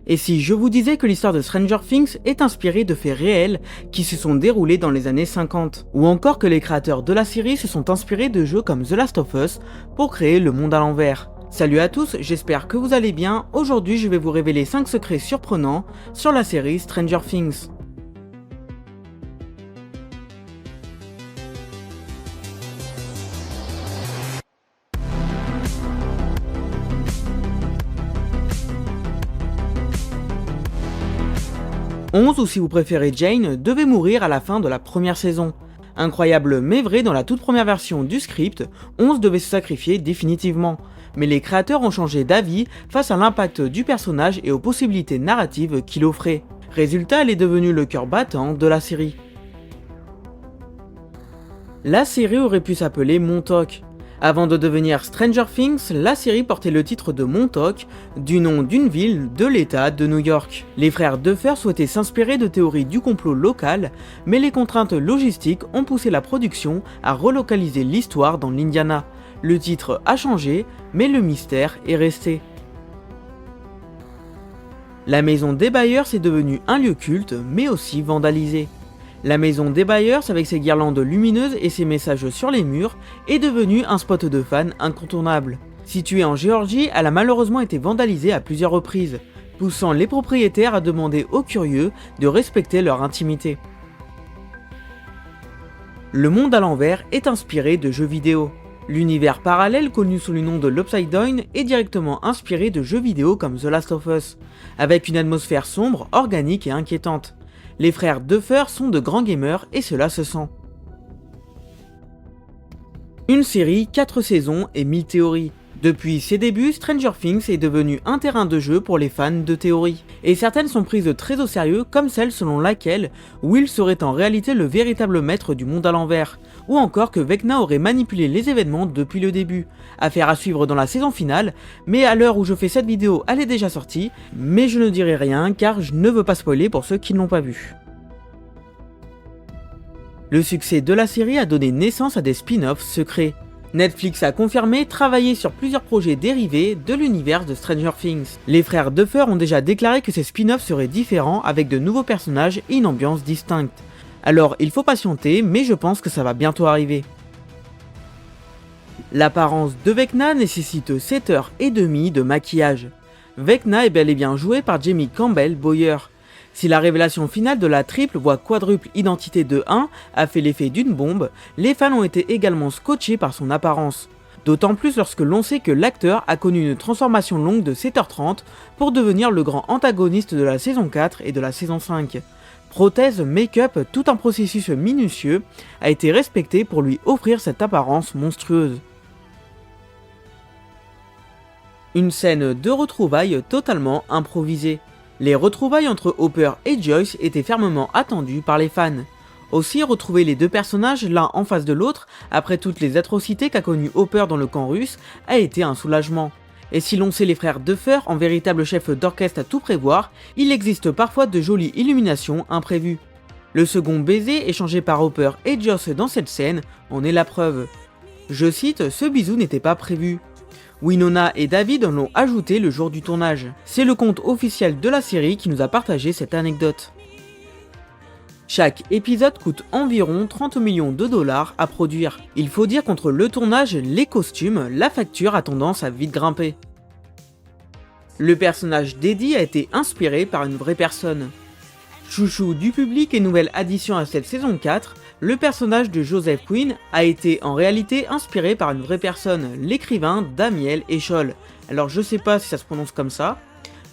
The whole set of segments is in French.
Et si je vous disais que l'histoire de Stranger Things est inspirée de faits réels qui se sont déroulés dans les années 50, ou encore que les créateurs de la série se sont inspirés de jeux comme The Last of Us pour créer le monde à l'envers. Salut à tous, j'espère que vous allez bien. Aujourd'hui je vais vous révéler 5 secrets surprenants sur la série Stranger Things. Onze, ou si vous préférez Jane, devait mourir à la fin de la première saison. Incroyable mais vrai, dans la toute première version du script, 11 devait se sacrifier définitivement. Mais les créateurs ont changé d'avis face à l'impact du personnage et aux possibilités narratives qu'il offrait. Résultat, elle est devenue le cœur battant de la série. La série aurait pu s'appeler Montauk. Avant de devenir Stranger Things, la série portait le titre de Montauk, du nom d'une ville de l'état de New York. Les frères Duffer souhaitaient s'inspirer de théories du complot local, mais les contraintes logistiques ont poussé la production à relocaliser l'histoire dans l'Indiana. Le titre a changé, mais le mystère est resté. La maison des Byers est devenue un lieu culte, mais aussi vandalisé. La maison des Byers, avec ses guirlandes lumineuses et ses messages sur les murs, est devenue un spot de fans incontournable. Située en Géorgie, elle a malheureusement été vandalisée à plusieurs reprises, poussant les propriétaires à demander aux curieux de respecter leur intimité. Le monde à l'envers est inspiré de jeux vidéo. L'univers parallèle connu sous le nom de l'Upside Down est directement inspiré de jeux vidéo comme The Last of Us, avec une atmosphère sombre, organique et inquiétante. Les frères Duffer sont de grands gamers et cela se sent. Une série, 4 saisons et 1000 théories. Depuis ses débuts, Stranger Things est devenu un terrain de jeu pour les fans de théories. Et certaines sont prises très au sérieux, comme celle selon laquelle Will serait en réalité le véritable maître du monde à l'envers, ou encore que Vecna aurait manipulé les événements depuis le début. Affaire à suivre dans la saison finale, mais à l'heure où je fais cette vidéo, elle est déjà sortie, mais je ne dirai rien car je ne veux pas spoiler pour ceux qui ne l'ont pas vu. Le succès de la série a donné naissance à des spin-offs secrets. Netflix a confirmé travailler sur plusieurs projets dérivés de l'univers de Stranger Things. Les frères Duffer ont déjà déclaré que ces spin-offs seraient différents avec de nouveaux personnages et une ambiance distincte. Alors il faut patienter, mais je pense que ça va bientôt arriver. L'apparence de Vecna nécessite 7h30 de maquillage. Vecna est bel et bien joué par Jamie Campbell Boyer. Si la révélation finale de la triple voire quadruple identité de 1 a fait l'effet d'une bombe, les fans ont été également scotchés par son apparence. D'autant plus lorsque l'on sait que l'acteur a connu une transformation longue de 7h30 pour devenir le grand antagoniste de la saison 4 et de la saison 5. Prothèse, make-up, tout un processus minutieux a été respecté pour lui offrir cette apparence monstrueuse. Une scène de retrouvailles totalement improvisée. Les retrouvailles entre Hopper et Joyce étaient fermement attendues par les fans. Aussi, retrouver les deux personnages l'un en face de l'autre, après toutes les atrocités qu'a connues Hopper dans le camp russe, a été un soulagement. Et si l'on sait les frères Duffer en véritable chef d'orchestre à tout prévoir, il existe parfois de jolies illuminations imprévues. Le second baiser échangé par Hopper et Joyce dans cette scène en est la preuve. Je cite, ce bisou n'était pas prévu. Winona et David en ont ajouté le jour du tournage. C'est le compte officiel de la série qui nous a partagé cette anecdote. Chaque épisode coûte environ 30 millions de dollars à produire. Il faut dire qu'entre le tournage, les costumes, la facture a tendance à vite grimper. Le personnage d'Eddie a été inspiré par une vraie personne. Chouchou du public et nouvelle addition à cette saison 4, le personnage de Joseph Quinn a été en réalité inspiré par une vraie personne, l'écrivain Damiel Echol. Alors je sais pas si ça se prononce comme ça,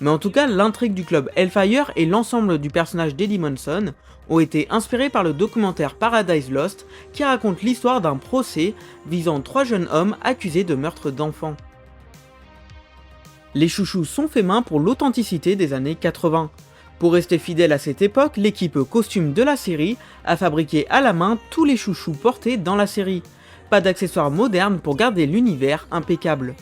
mais en tout cas l'intrigue du club Hellfire et l'ensemble du personnage d'Eddie Munson ont été inspirés par le documentaire Paradise Lost qui raconte l'histoire d'un procès visant 3 jeunes hommes accusés de meurtre d'enfants. Les chouchous sont faits main pour l'authenticité des années 80. Pour rester fidèle à cette époque, l'équipe costume de la série a fabriqué à la main tous les chouchous portés dans la série. Pas d'accessoires modernes pour garder l'univers impeccable.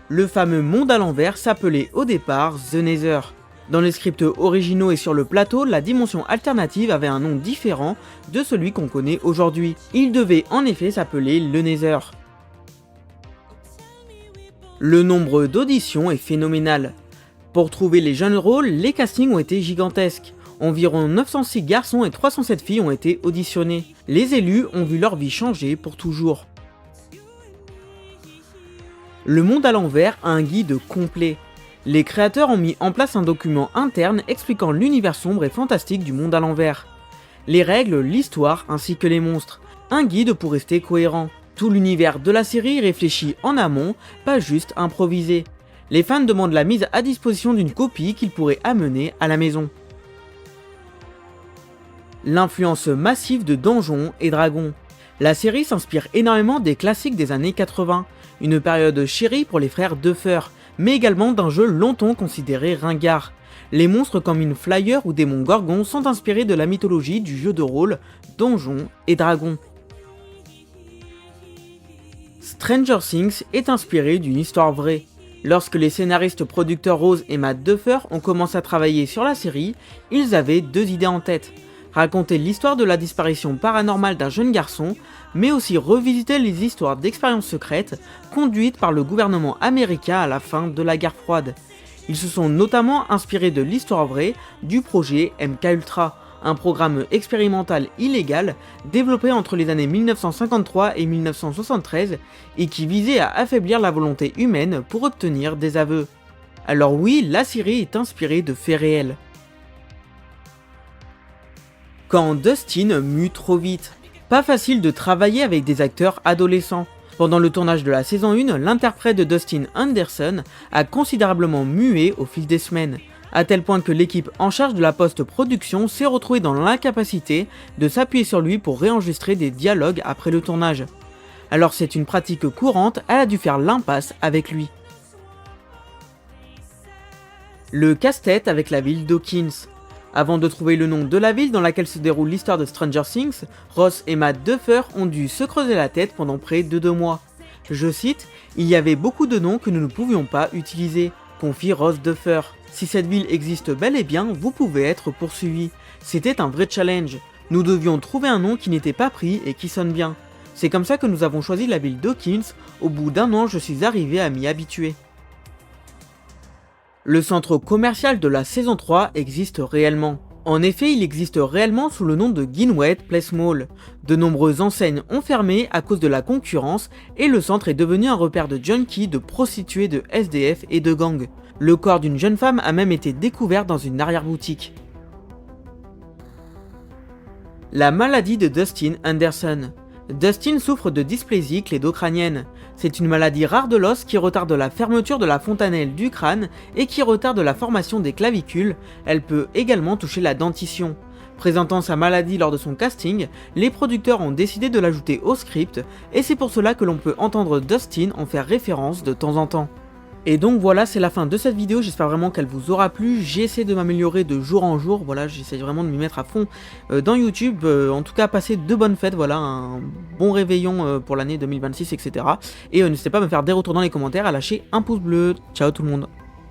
Le fameux monde à l'envers s'appelait au départ The Nether. Dans les scripts originaux et sur le plateau, la dimension alternative avait un nom différent de celui qu'on connaît aujourd'hui. Il devait en effet s'appeler le Nether. Le nombre d'auditions est phénoménal. Pour trouver les jeunes rôles, les castings ont été gigantesques. Environ 906 garçons et 307 filles ont été auditionnés. Les élus ont vu leur vie changer pour toujours. Le monde à l'envers a un guide complet. Les créateurs ont mis en place un document interne expliquant l'univers sombre et fantastique du monde à l'envers. Les règles, l'histoire ainsi que les monstres. Un guide pour rester cohérent. Tout l'univers de la série réfléchi en amont, pas juste improvisé. Les fans demandent la mise à disposition d'une copie qu'ils pourraient amener à la maison. L'influence massive de Donjons et Dragons. La série s'inspire énormément des classiques des années 80, une période chérie pour les frères Duffer, mais également d'un jeu longtemps considéré ringard. Les monstres comme une Flyer ou démon Gorgon sont inspirés de la mythologie du jeu de rôle Donjons et Dragons. Stranger Things est inspiré d'une histoire vraie. Lorsque les scénaristes producteurs Rose et Matt Duffer ont commencé à travailler sur la série, ils avaient deux idées en tête. Raconter l'histoire de la disparition paranormale d'un jeune garçon, mais aussi revisiter les histoires d'expériences secrètes conduites par le gouvernement américain à la fin de la guerre froide. Ils se sont notamment inspirés de l'histoire vraie du projet MKUltra, un programme expérimental illégal développé entre les années 1953 et 1973 et qui visait à affaiblir la volonté humaine pour obtenir des aveux. Alors oui, la série est inspirée de faits réels. Quand Dustin mue trop vite. Pas facile de travailler avec des acteurs adolescents. Pendant le tournage de la saison 1, l'interprète de Dustin Anderson a considérablement mué au fil des semaines, à tel point que l'équipe en charge de la post-production s'est retrouvée dans l'incapacité de s'appuyer sur lui pour réenregistrer des dialogues après le tournage. Alors c'est une pratique courante, elle a dû faire l'impasse avec lui. Le casse-tête avec la ville d'Hawkins. Avant de trouver le nom de la ville dans laquelle se déroule l'histoire de Stranger Things, Ross et Matt Duffer ont dû se creuser la tête pendant près de 2 mois. Je cite, « Il y avait beaucoup de noms que nous ne pouvions pas utiliser », confie Ross Duffer. « Si cette ville existe bel et bien, vous pouvez être poursuivi. C'était un vrai challenge. Nous devions trouver un nom qui n'était pas pris et qui sonne bien. C'est comme ça que nous avons choisi la ville d'Hawkins. Au bout d'1 an, je suis arrivé à m'y habituer. » Le centre commercial de la saison 3 existe réellement. En effet, il existe réellement sous le nom de Ginwet Place Mall. De nombreuses enseignes ont fermé à cause de la concurrence et le centre est devenu un repère de junkies, de prostituées, de SDF et de gangs. Le corps d'une jeune femme a même été découvert dans une arrière-boutique. La maladie de Dustin Anderson. Dustin souffre de dysplasie clédocrânienne. C'est une maladie rare de l'os qui retarde la fermeture de la fontanelle du crâne et qui retarde la formation des clavicules. Elle peut également toucher la dentition. Présentant sa maladie lors de son casting, les producteurs ont décidé de l'ajouter au script et c'est pour cela que l'on peut entendre Dustin en faire référence de temps en temps. Et donc voilà, c'est la fin de cette vidéo, j'espère vraiment qu'elle vous aura plu. J'essaie de m'améliorer de jour en jour, voilà, j'essaie vraiment de m'y mettre à fond dans YouTube. En tout cas, passer de bonnes fêtes, voilà, un bon réveillon pour l'année 2026, etc. Et n'hésitez pas à me faire des retours dans les commentaires, à lâcher un pouce bleu. Ciao tout le monde.